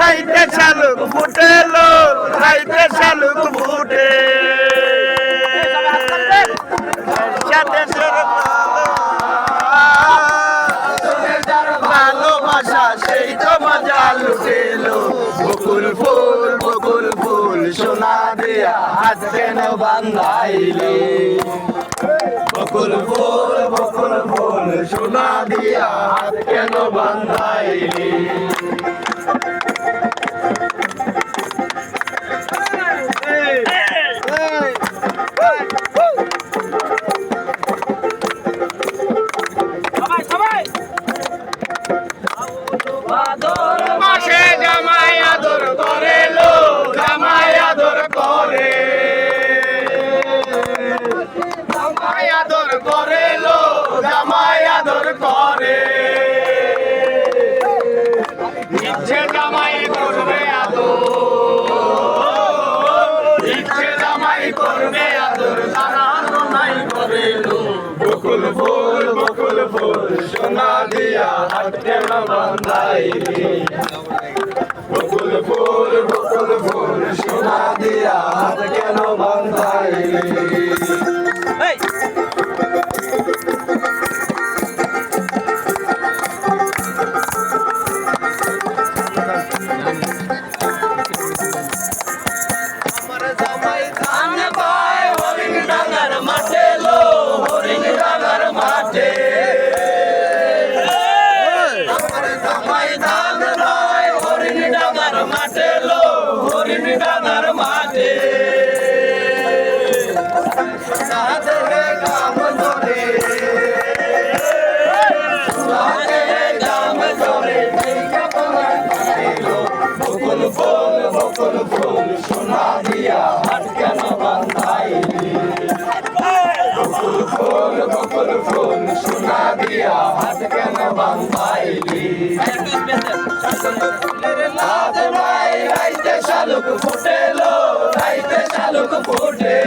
রাইতে শালুক ফুটেলো রাইতে শালুক ফুটে ভালোবাসা সেই তো মজা লুটেলো বকুল ফুল সোনা দিয়া হাত কেন বান্ধাইলে বকুল ফুল সোনা দিয়া হাত কেন বান্ধাইলে মাসে জামাই আদর করে লো জামাই আদর করে জামাই আদর করে লো জামাই আদর করে ইচ্ছে জামাই করবে আদর ইচ্ছে জামাই করবে আদর জানানো নাই করে লো বকুল ফুল সোনা দিয়া হাত কেন বান্ধাইলি বকুল ফুল সোনা দিয়া হাত কেন বান্ধাইলি আমার জামাই ধান পায় হরিণ ডাঙ্গার মাঠে লো হরিণ ডাঙ্গার মাঠে আমার জামাই ধান পায় হরিণ ডাঙ্গার মাঠে লো হরিণ ডাঙ্গার মাঠে সাদরে গাম ধরে সাদরে গাম ধরে দেখা পালান লো বকুল ফুল সোনা দিয়া হাত কেন বান্ধাইলি বকুল ফুল সোনা দিয়া হাত কেন বান্ধাইলি লাজ নাই রাইতে শালুক ফুটেলো রাইতে শালুক ফুটে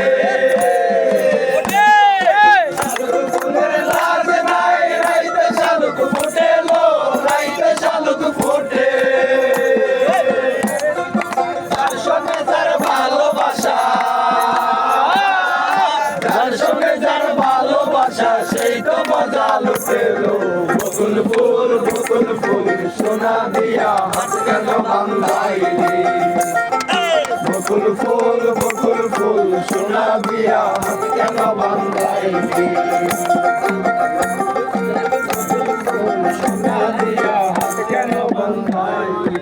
লাজ নাই রাইতে শালুক ফুটেলো রাইতে শালুক ফুটে যার সঙ্গে যার ভালোবাসা যার সঙ্গে যার ভালোবাসা সেই তো মজা লুটেলো বকুল ফুল সোনা দিয়া হাত কেন বান্ধাইলি বকুল ফুল সোনা দিয়া হাত কেন বান্ধাইলি সোনা দিয়া হাত কেন বান্ধাইলি